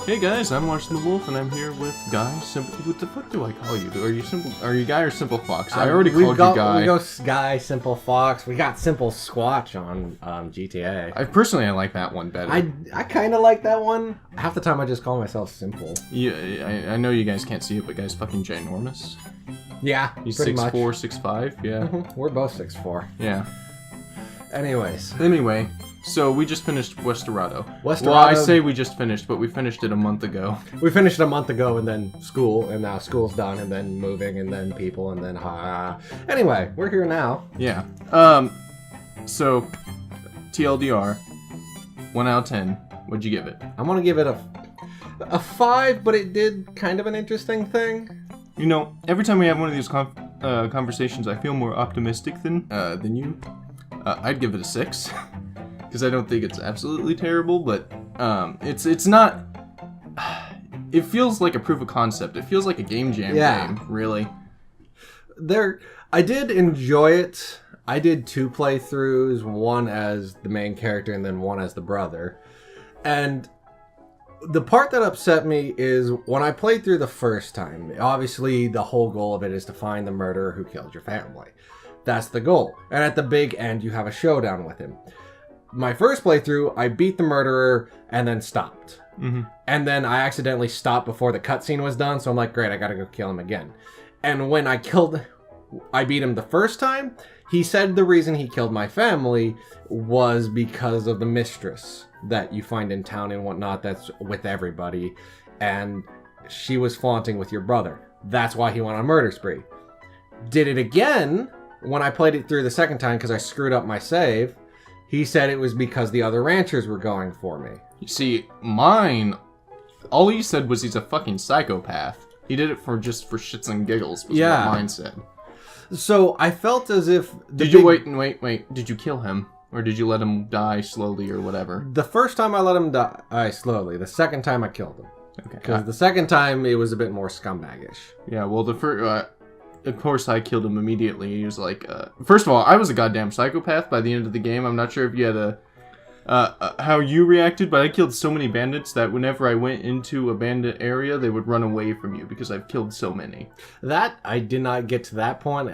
Hey guys, I'm Marshall the Wolf, and I'm here with Guy. What the fuck do I call you? Are you simple? Are you Guy or Simple Fox? I already called you Guy. We go Guy, Simple Fox. We got Simple Squatch on GTA. I like that one better. I kind of like that one. Half the time I just call myself Simple. Yeah, I know you guys can't see it, but Guy's fucking ginormous. Yeah, he's pretty 6'4", much. 6'5", yeah. We're both 6'4". Yeah. Anyway, so we just finished Westerado. Westerado. Well, I say we just finished, but we finished it a month ago. We finished it a month ago, and then school, and now school's done, and then moving, and then people, and then Anyway, we're here now. Yeah. So, TLDR, 1 out of 10. What'd you give it? I'm gonna give it a 5, but it did kind of an interesting thing. You know, every time we have one of these conversations, I feel more optimistic than you. I'd give it a 6, because I don't think it's absolutely terrible, but it's not. It feels like a proof of concept. It feels like a game jam game, really. I did enjoy it. I did 2 playthroughs, one as the main character and then one as the brother. And the part that upset me is when I played through the first time, obviously the whole goal of it is to find the murderer who killed your family. That's the goal. And at the big end, you have a showdown with him. My first playthrough, I beat the murderer and then stopped. Mm-hmm. And then I accidentally stopped before the cutscene was done, so I'm like, great, I gotta go kill him again. And when I beat him the first time, he said the reason he killed my family was because of the mistress that you find in town and whatnot that's with everybody. And she was flaunting with your brother. That's why he went on a murder spree. Did it again when I played it through the second time because I screwed up my save. He said it was because the other ranchers were going for me. You see, mine, all he said was he's a fucking psychopath. He did it for shits and giggles, was what mine said. So I felt as if... Did you wait, did you kill him? Or did you let him die slowly or whatever? The first time I let him die slowly. The second time I killed him. Okay. Because the second time it was a bit more scumbaggish. Yeah, well, the first... of course, I killed him immediately. He was like... First of all, I was a goddamn psychopath by the end of the game. I'm not sure if you had how you reacted, but I killed so many bandits that whenever I went into a bandit area, they would run away from you because I've killed so many. That, I did not get to that point.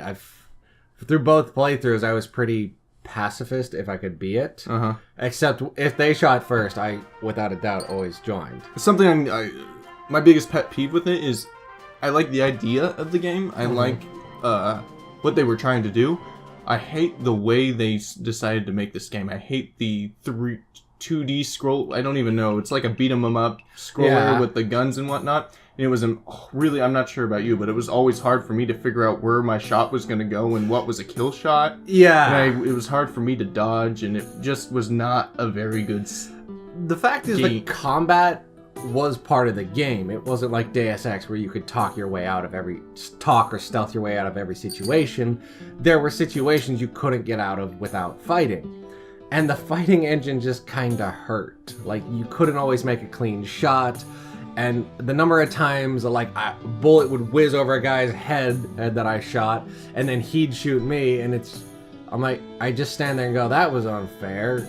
Through both playthroughs, I was pretty pacifist if I could be it. Uh-huh. Except if they shot first, I, without a doubt, always joined. Something my biggest pet peeve with it is I like the idea of the game. I like what they were trying to do. I hate the way they decided to make this game. I hate the 2D scroll. I don't even know. It's like a beat 'em up scroller with the guns and whatnot. And it was really, I'm not sure about you, but it was always hard for me to figure out where my shot was going to go and what was a kill shot. Yeah. And it was hard for me to dodge, and it just was not a very good The fact is, the combat was part of the game. It wasn't like Deus Ex where you could talk or stealth your way out of every situation. There were situations you couldn't get out of without fighting. And the fighting engine just kinda hurt. Like, you couldn't always make a clean shot. And the number of times a bullet would whiz over a guy's head that I shot, and then he'd shoot me, and I'm like, I just stand there and go, that was unfair.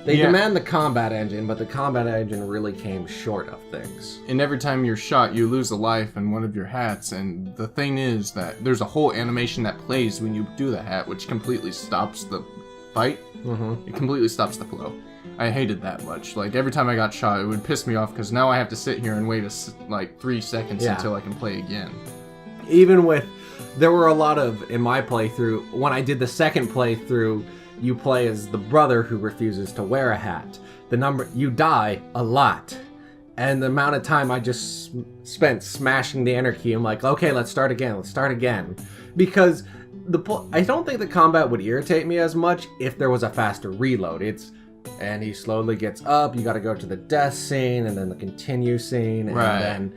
They demand the combat engine, but the combat engine really came short of things. And every time you're shot, you lose a life in one of your hats. And the thing is that there's a whole animation that plays when you do the hat, which completely stops the fight. Mm-hmm. It completely stops the flow. I hated that much. Like, every time I got shot, it would piss me off because now I have to sit here and wait 3 seconds until I can play again. There were a lot of, in my playthrough, when I did the second playthrough, you play as the brother who refuses to wear a hat. You die a lot. And the amount of time I just spent smashing the enter key, I'm like, okay, let's start again. Because I don't think the combat would irritate me as much if there was a faster reload. And he slowly gets up, you gotta go to the death scene, and then the continue scene, and then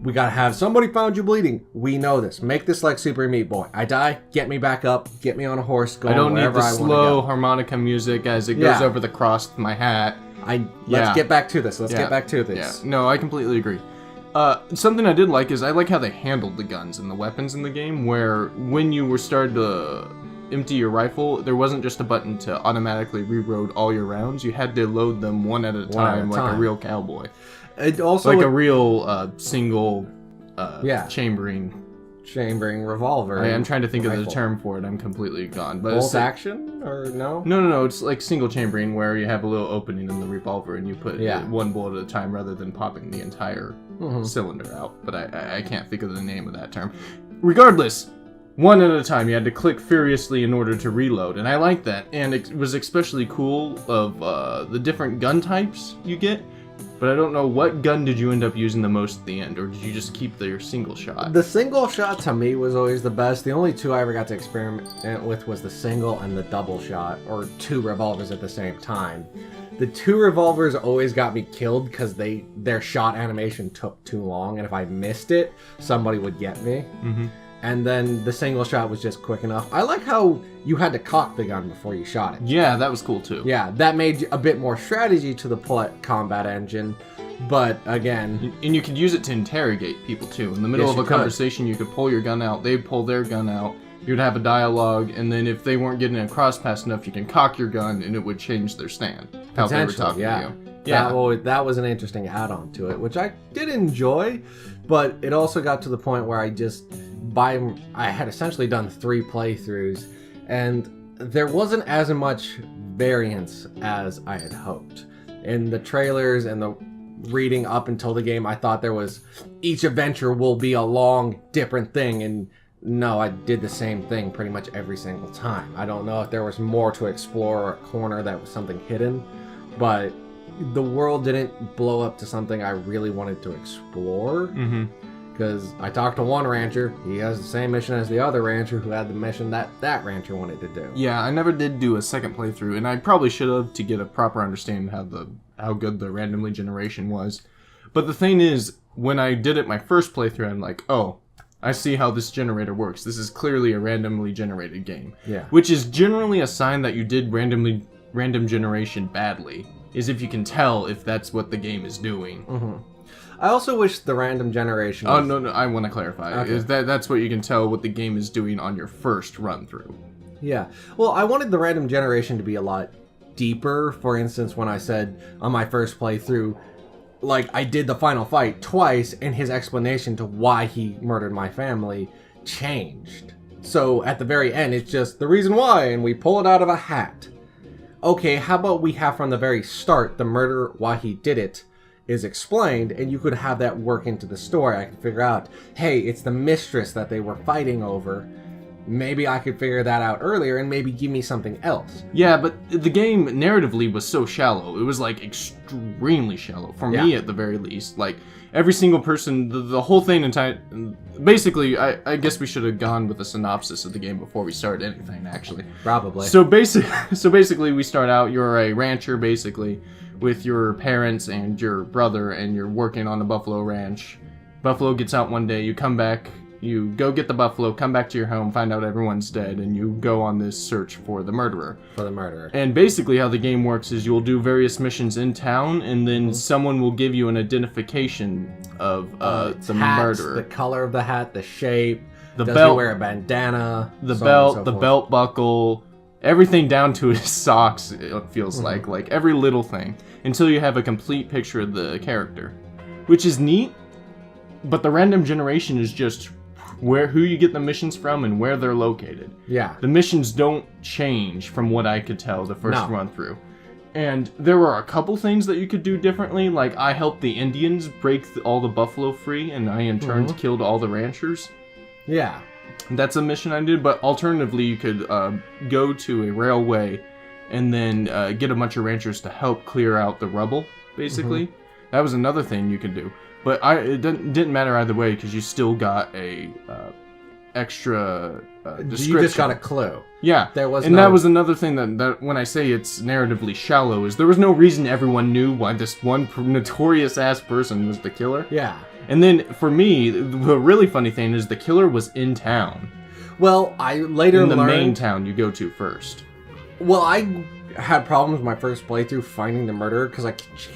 we gotta have somebody found you bleeding. We know this. Make this like Super Meat Boy. I die, get me back up, get me on a horse, go wherever I want to go. I don't need the slow harmonica music as it goes over the cross with my hat. Let's get back to this. Yeah, no, I completely agree. Something I did like is I like how they handled the guns and the weapons in the game, where when you were starting to empty your rifle, there wasn't just a button to automatically reload all your rounds. You had to load them one at a time like a real cowboy. It also like a real single chambering revolver. I'm trying to think rifle. of the term for it. I'm completely gone. But bolt action or no? No. It's like single chambering where you have a little opening in the revolver and you put one bullet at a time rather than popping the entire cylinder out. But I can't think of the name of that term. Regardless, one at a time. You had to click furiously in order to reload, and I like that. And it was especially cool of the different gun types you get. But I don't know, what gun did you end up using the most at the end, or did you just keep your single shot? The single shot to me was always the best. The only two I ever got to experiment with was the single and the double shot, or two revolvers at the same time. The two revolvers always got me killed because their shot animation took too long, and if I missed it, somebody would get me. Mm-hmm. And then the single shot was just quick enough. I like how you had to cock the gun before you shot it. Yeah, that was cool too. Yeah, that made a bit more strategy to the combat engine. But again... And you could use it to interrogate people too. In the middle of a conversation, you could pull your gun out, they'd pull their gun out, you'd have a dialogue, and then if they weren't getting across fast enough, you can cock your gun and it would change their stand. How they were talking to you. Yeah, that was an interesting add-on to it, which I did enjoy, but it also got to the point where I had essentially done 3 playthroughs, and there wasn't as much variance as I had hoped. In the trailers and the reading up until the game, I thought there was each adventure will be a long, different thing, and no, I did the same thing pretty much every single time. I don't know if there was more to explore or a corner that was something hidden, but the world didn't blow up to something I really wanted to explore. Because I talked to one rancher, he has the same mission as the other rancher who had the mission that rancher wanted to do. Yeah, I never did do a second playthrough, and I probably should have to get a proper understanding how good the randomly generation was. But the thing is, when I did it my first playthrough, I'm like, oh, I see how this generator works. This is clearly a randomly generated game. Yeah. Which is generally a sign that you did random generation badly, is if you can tell if that's what the game is doing. I also wish the random generation was... Oh, no, I want to clarify. Okay. Is that's what you can tell what the game is doing on your first run-through. Yeah. Well, I wanted the random generation to be a lot deeper. For instance, when I said on my first playthrough, like, I did the final fight twice, and his explanation to why he murdered my family changed. So, at the very end, it's just the reason why, and we pull it out of a hat. Okay, how about we have from the very start, the murder, why he did it, is explained, and you could have that work into the story. I could figure out, hey, it's the mistress that they were fighting over. Maybe I could figure that out earlier and maybe give me something else. Yeah, but the game narratively was so shallow. It was like extremely shallow, for me at the very least. Like, every single person, the whole thing, basically, I guess we should have gone with a synopsis of the game before we started anything, actually. Probably. So basically, we start out, you're a rancher, basically, with your parents and your brother, and you're working on a buffalo ranch. Buffalo gets out one day, you come back, you go get the buffalo, come back to your home, find out everyone's dead, and you go on this search for the murderer. And basically how the game works is you'll do various missions in town, and then someone will give you an identification of the murderer. The color of the hat, the shape, does he wear a bandana, the belt, the belt buckle, everything down to his socks, it feels like every little thing, until you have a complete picture of the character, which is neat, but the random generation is just who you get the missions from and where they're located. Yeah. The missions don't change from what I could tell the first run through. And there were a couple things that you could do differently, like I helped the Indians break all the buffalo free, and I in turn killed all the ranchers. Yeah. That's a mission I did, but alternatively you could go to a railway and then get a bunch of ranchers to help clear out the rubble, basically. That was another thing you could do. But it didn't matter either way, because you still got a extra description. You just got a clue. Yeah, that was another thing that when I say it's narratively shallow, is there was no reason everyone knew why this one notorious ass person was the killer. Yeah. And then for me, the really funny thing is the killer was in town. Well, I later learned... In the main town you go to first. Well, I had problems my first playthrough finding the murderer because I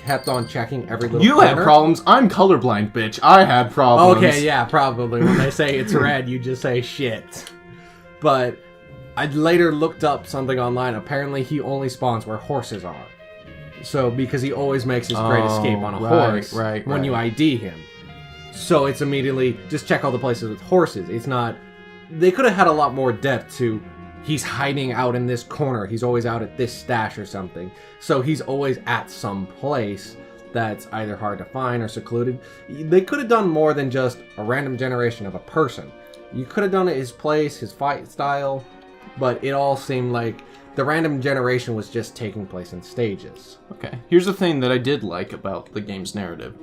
kept on checking every little You corner. had problems? I'm colorblind, bitch. I had problems. Okay, yeah, probably. When they say it's red, you just say shit. But I later looked up something online. Apparently, he only spawns where horses are. So, because he always makes his great escape on a horse when you ID him. So it's immediately, just check all the places with horses. It's not... They could have had a lot more depth to, he's hiding out in this corner, he's always out at this stash or something. So he's always at some place that's either hard to find or secluded. They could have done more than just a random generation of a person. You could have done it his place, his fight style, but it all seemed like the random generation was just taking place in stages. Okay, here's the thing that I did like about the game's narrative.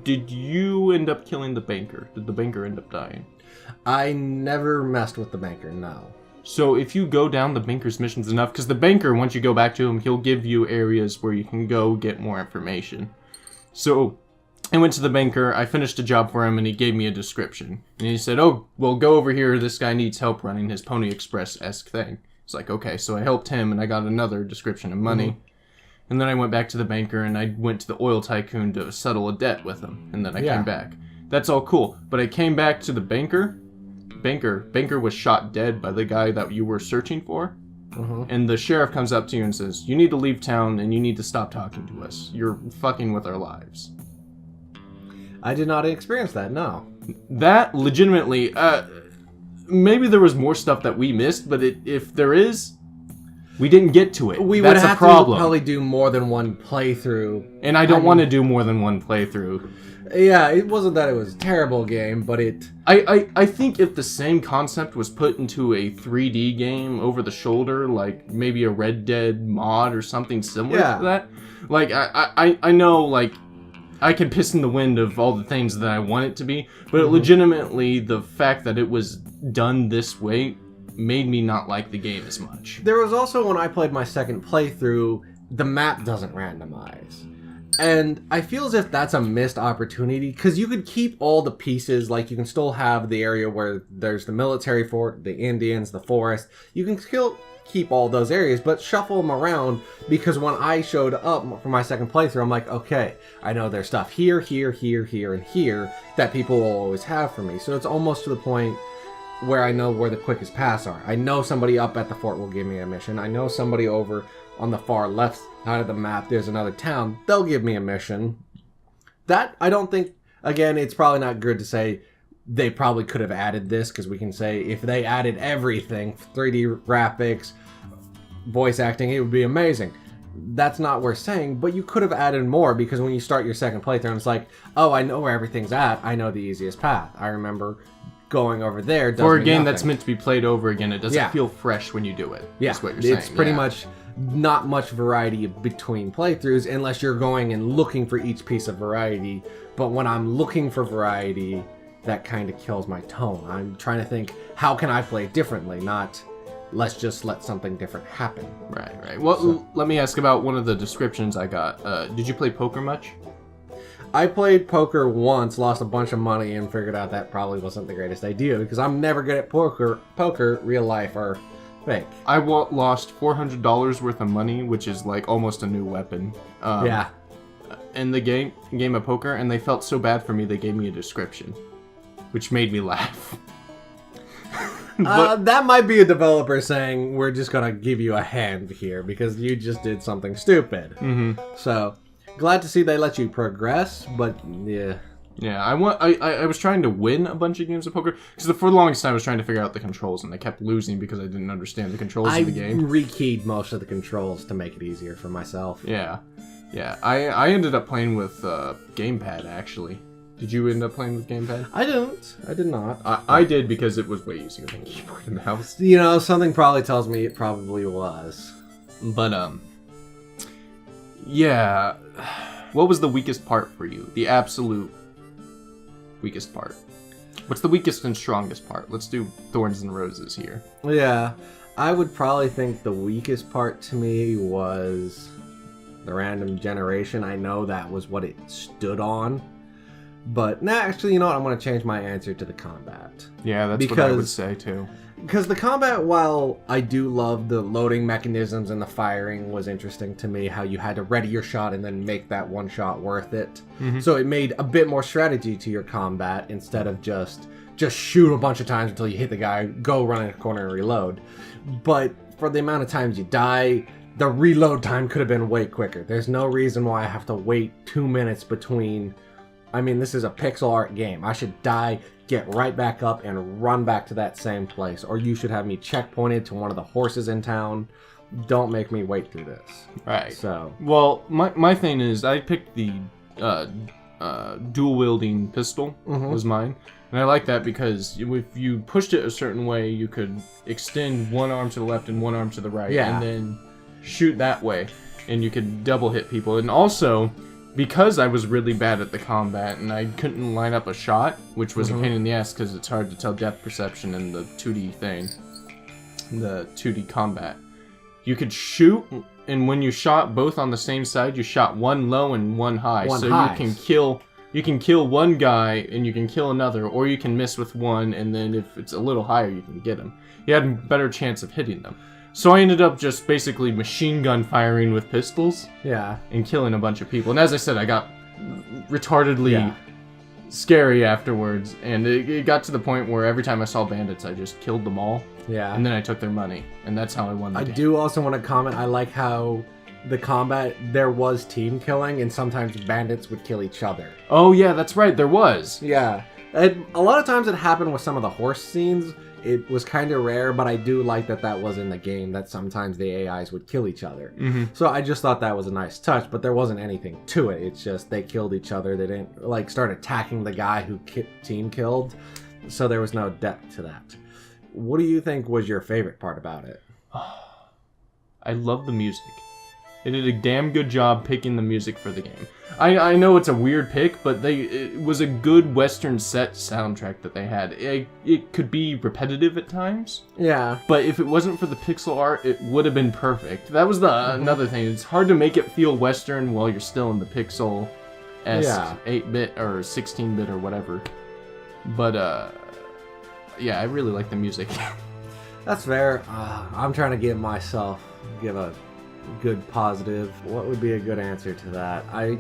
Did you end up killing the banker? Did the banker end up dying? I never messed with the banker, no. So if you go down the banker's missions enough, because the banker, once you go back to him, he'll give you areas where you can go get more information. So I went to the banker, I finished a job for him, and he gave me a description. And he said, oh, well, go over here, this guy needs help running his Pony Express-esque thing. It's like, okay, so I helped him, and I got another description of money. Mm-hmm. And then I went back to the banker, and I went to the oil tycoon to settle a debt with him. And then I came back. That's all cool. But I came back to the banker. Banker was shot dead by the guy that you were searching for. Mm-hmm. And the sheriff comes up to you and says, you need to leave town, and you need to stop talking to us. You're fucking with our lives. I did not experience that, no. That, legitimately... maybe there was more stuff that we missed, but if there is, we didn't get to it. We That's would have a problem. to probably do more than one playthrough. And I don't want to do more than one playthrough. Yeah, it wasn't that it was a terrible game, but it... I think if the same concept was put into a 3D game over the shoulder, like maybe a Red Dead mod or something similar to that, like, I know, like, I can piss in the wind of all the things that I want it to be, but legitimately, the fact that it was done this way made me not like the game as much. There was also, when I played my second playthrough, the map doesn't randomize. And I feel as if that's a missed opportunity, because you could keep all the pieces, like you can still have the area where there's the military fort, the Indians, the forest. You can still keep all those areas, but shuffle them around, because when I showed up for my second playthrough, I'm like, okay, I know there's stuff here, here, here, here, and here that people will always have for me. So it's almost to the point where I know where the quickest paths are. I know somebody up at the fort will give me a mission. I know somebody over on the far left side of the map, there's another town. They'll give me a mission. That, I don't think, again, it's probably not good to say they probably could have added this, because we can say if they added everything, 3D graphics, voice acting, it would be amazing. That's not what we're saying, but you could have added more, because when you start your second playthrough, it's like, oh, I know where everything's at. I know the easiest path. I remember going over there. For a game that's meant to be played over again, it doesn't feel fresh when you do it. Yeah, that's what you're saying. It's pretty much not much variety between playthroughs unless you're going and looking for each piece of variety. But when I'm looking for variety, that kind of kills my tone. I'm trying to think, how can I play differently? Not, let's just let something different happen. Right. Well, let me ask about one of the descriptions I got. Did you play poker much? I played poker once, lost a bunch of money, and figured out that probably wasn't the greatest idea, because I'm never good at poker, real life or fake. I lost $400 worth of money, which is like almost a new weapon. In the game of poker, and they felt so bad for me, they gave me a description, which made me laugh. That might be a developer saying, we're just gonna give you a hand here because you just did something stupid. Mm-hmm. So, glad to see they let you progress, but yeah. Yeah, I was trying to win a bunch of games of poker, because for the longest time I was trying to figure out the controls, and I kept losing because I didn't understand the controls of the game. I rekeyed most of the controls to make it easier for myself. Yeah. I ended up playing with gamepad, actually. Did you end up playing with gamepad? I did not. I did, because it was way easier than keyboard and mouse. You know, something probably tells me it probably was. But, yeah. What was the weakest part for you? The absolute weakest part. What's the weakest and strongest part? Let's do thorns and roses here. Yeah. I would probably think the weakest part to me was the random generation. I know that was what it stood on. But, actually, you know what? I'm going to change my answer to the combat. Yeah, that's what I would say, too. Because the combat, while I do love the loading mechanisms and the firing was interesting to me, how you had to ready your shot and then make that one shot worth it. Mm-hmm. So it made a bit more strategy to your combat instead of just shoot a bunch of times until you hit the guy, go run in a corner and reload. But for the amount of times you die, the reload time could have been way quicker. There's no reason why I have to wait 2 minutes between. I mean, this is a pixel art game. I should die, get right back up, and run back to that same place. Or you should have me checkpointed to one of the horses in town. Don't make me wait through this. Right. So. Well, my thing is, I picked the dual wielding pistol was mine, and I like that because if you pushed it a certain way, you could extend one arm to the left and one arm to the right, and then shoot that way, and you could double hit people. And also, because I was really bad at the combat and I couldn't line up a shot, which was a pain in the ass because it's hard to tell depth perception in the 2D thing, the 2D combat. You could shoot, and when you shot both on the same side, you shot one low and one high. You can kill one guy and you can kill another, or you can miss with one, and then if it's a little higher, you can get him. You had a better chance of hitting them. So I ended up just basically machine gun firing with pistols. Yeah. And killing a bunch of people. And as I said, I got retardedly scary afterwards, and it got to the point where every time I saw bandits, I just killed them all. Yeah. And then I took their money, and that's how I won the game. I do also want to comment, I like how the combat, there was team killing, and sometimes bandits would kill each other. Oh yeah, that's right, there was. Yeah. And a lot of times it happened with some of the horse scenes. It was kind of rare, but I do like that was in the game, that sometimes the AIs would kill each other. So I just thought that was a nice touch, but there wasn't anything to it. It's just they killed each other. They didn't like start attacking the guy who team killed, so there was no depth to that. What do you think was your favorite part about it? I love the music. They did a damn good job picking the music for the game. I know it's a weird pick, but it was a good Western set soundtrack that they had. It could be repetitive at times. Yeah. But if it wasn't for the pixel art, it would have been perfect. That was another thing. It's hard to make it feel Western while you're still in the pixel-esque 8-bit or 16-bit or whatever. But, yeah, I really like the music. That's fair. I'm trying to give a good positive. What would be a good answer to that? I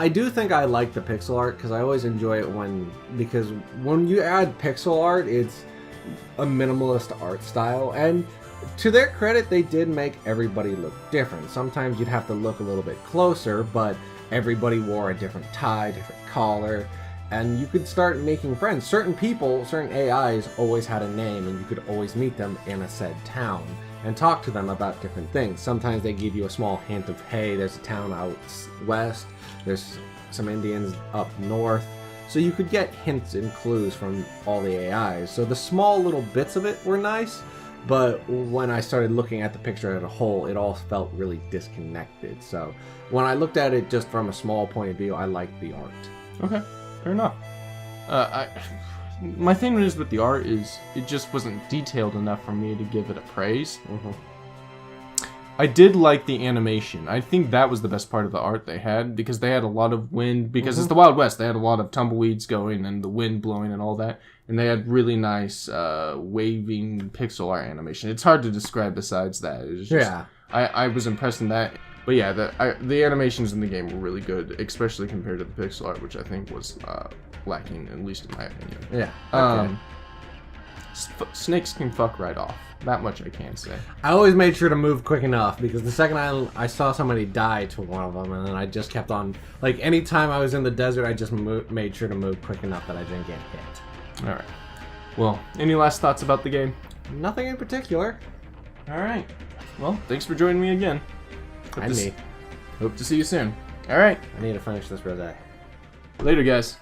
do think I like the pixel art because I always enjoy it because when you add pixel art, it's a minimalist art style, and to their credit, they did make everybody look different. Sometimes you'd have to look a little bit closer, but everybody wore a different tie, different collar, and you could start making friends. Certain AIs always had a name, and you could always meet them in a said town and talk to them about different things. Sometimes they give you a small hint of, hey, there's a town out west, there's some Indians up north. So you could get hints and clues from all the AIs. So the small little bits of it were nice, but when I started looking at the picture as a whole, it all felt really disconnected. So when I looked at it just from a small point of view, I liked the art. Okay, fair enough. My thing is with the art is it just wasn't detailed enough for me to give it a praise. I did like the animation. I think that was the best part of the art they had, because they had a lot of wind, because it's the Wild West. They had a lot of tumbleweeds going and the wind blowing and all that. And they had really nice waving pixel art animation. It's hard to describe besides that. It was just, I was impressed in that. But yeah, the animations in the game were really good, especially compared to the pixel art, which I think was lacking, at least in my opinion. Yeah. Okay. Snakes can fuck right off. That much I can say. I always made sure to move quick enough, because the second I saw somebody die to one of them, and then I just kept on, like, anytime I was in the desert, I just made sure to move quick enough that I didn't get hit. Alright. Well, any last thoughts about the game? Nothing in particular. Alright. Well, thanks for joining me again. And me. Hope to see you soon. Alright. I need to finish this rosé. Later, guys.